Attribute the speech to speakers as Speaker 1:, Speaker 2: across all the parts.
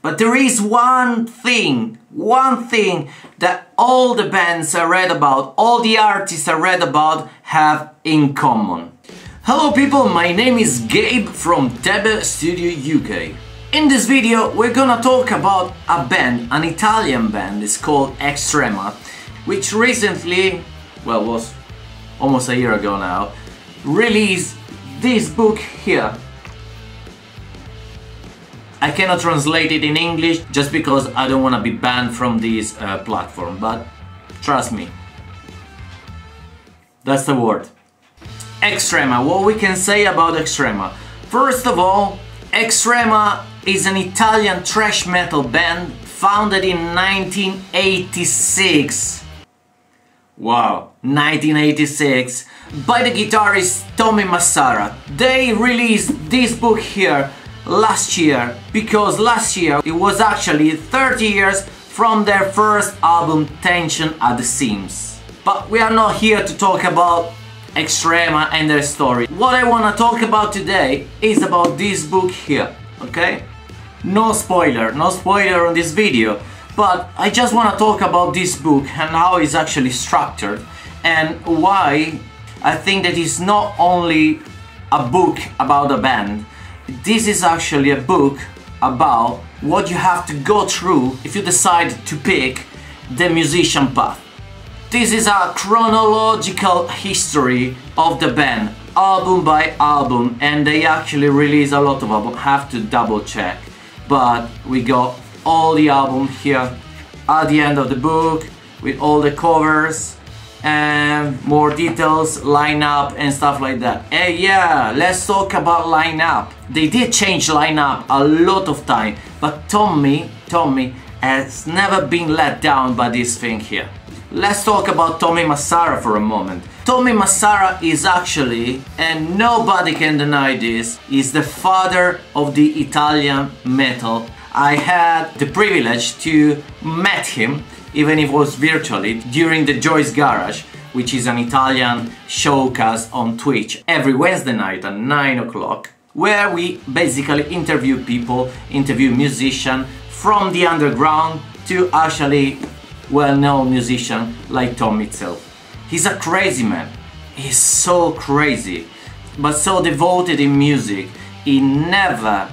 Speaker 1: But there is one thing that all the bands I read about, all the artists I read about have in common. Hello people, my name is Gabe from Tebe Studio UK. In this video we're gonna talk about a band, an Italian band, it's called Extrema, which recently, well, was almost a year ago now, released this book here. I cannot translate it in English just because I don't want to be banned from this platform, but trust me, that's the word. Extrema, what we can say about Extrema? First of all, Extrema is an Italian thrash metal band founded in 1986. Wow, 1986, by the guitarist Tommy Massara. They released this book here last year, because last year it was actually 30 years from their first album, Tension at the Seams. But we are not here to talk about Extrema and their story. What I want to talk about today is about this book here, okay? No spoiler on this video, but I just want to talk about this book and how it's actually structured and why I think that it's not only a book about a band. This is actually a book about what you have to go through if you decide to pick the musician path. This is a chronological history of the band, album by album, and they actually release a lot of albums. Have to double check, but we got all the album here at the end of the book with all the covers and more details, lineup and stuff like that. Hey, yeah, let's talk about lineup. They did change lineup a lot of time, but Tommy has never been let down by this thing here. Let's talk about Tommy Massara for a moment. Tommy Massara is actually, and nobody can deny this, is the father of the Italian metal. I had the privilege to meet him, even if it was virtually, during the Joy's Garage, which is an Italian showcast on Twitch every Wednesday night at 9 o'clock, where we basically interview people, interview musicians from the underground to actually well-known musician like Tom itself. He's a crazy man. He's so crazy, but so devoted in music. He never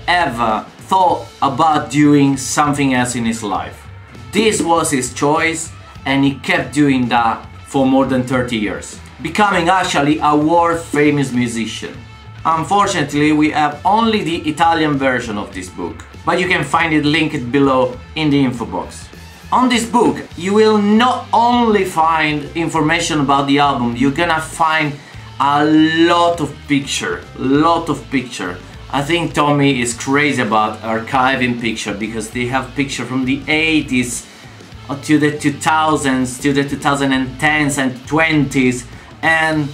Speaker 1: ever thought about doing something else in his life. This was his choice and he kept doing that for more than 30 years, becoming actually a world famous musician. Unfortunately, we have only the Italian version of this book, but you can find it linked below in the info box. On this book, you will not only find information about the album, you're gonna find a lot of picture. I think Tommy is crazy about archiving picture because they have picture from the 80s to the 2000s, to the 2010s and 20s, and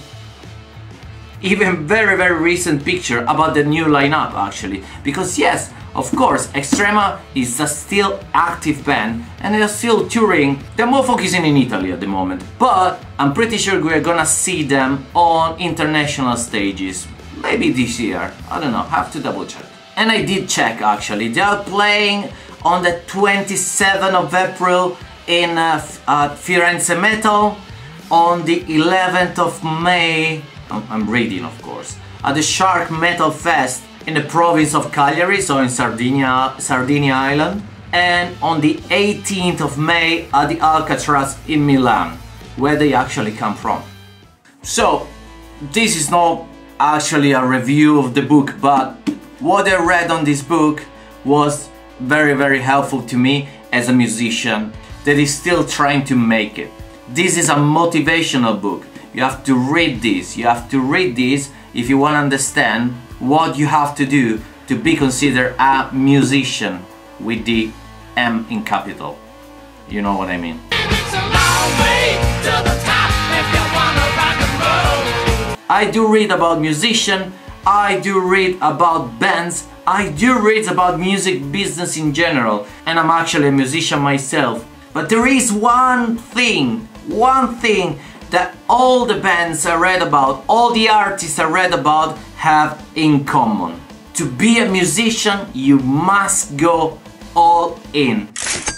Speaker 1: even very recent picture about the new lineup actually. Because yes, of course, Extrema is a still active band and they're still touring. They're more focusing in Italy at the moment, but I'm pretty sure we're gonna see them on international stages. Maybe this year, I don't know, have to double check. And I did check actually, they are playing on the 27th of April in Firenze Metal, on the 11th of May, I'm reading of course, at the Shark Metal Fest in the province of Cagliari, so in Sardinia Island, and on the 18th of May at the Alcatraz in Milan, where they actually come from. So, this is not actually a review of the book, but what I read on this book was very helpful to me as a musician that is still trying to make it. This is a motivational book. You have to read this. You have to read this if you want to understand what you have to do to be considered a musician with the M in capital. You know what I mean. I do read about musicians, I do read about bands, I do read about music business in general, and I'm actually a musician myself. But there is one thing that all the bands I read about, all the artists I read about have in common. To be a musician, you must go all in.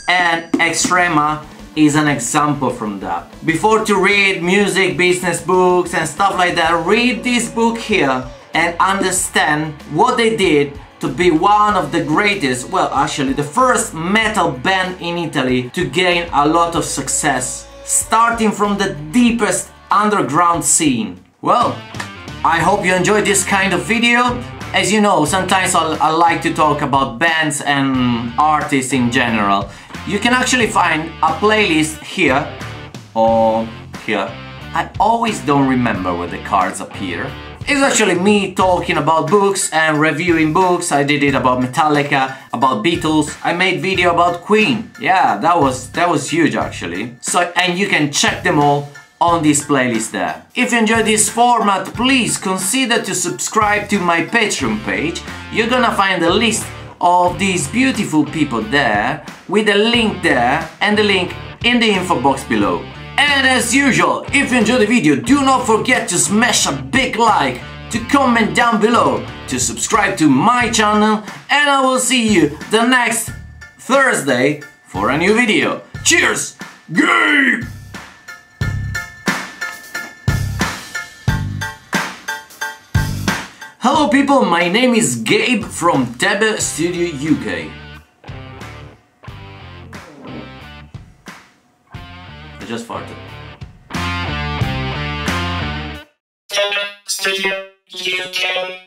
Speaker 1: And Extrema is an example from that. Before to read music business books and stuff like that, read this book here and understand what they did to be one of the greatest, well actually the first metal band in Italy to gain a lot of success, starting from the deepest underground scene. Well, I hope you enjoyed this kind of video. As you know, sometimes I like to talk about bands and artists in general. You can actually find a playlist here or here. I always don't remember where the cards appear. It's actually me talking about books and reviewing books. I did it about Metallica, about Beatles. I made video about Queen. Yeah, that was huge actually. So, and you can check them all on this playlist there. If you enjoyed this format, please consider to subscribe to my Patreon page. You're gonna find a list of these beautiful people there, with a link there and the link in the info box below. And as usual, if you enjoyed the video, do not forget to smash a big like, to comment down below, to subscribe to my channel, and I will see you the next Thursday for a new video. Cheers! Gabe! Hello people, my name is Gabe from Tebe Studio UK. I just farted.
Speaker 2: Studio UK.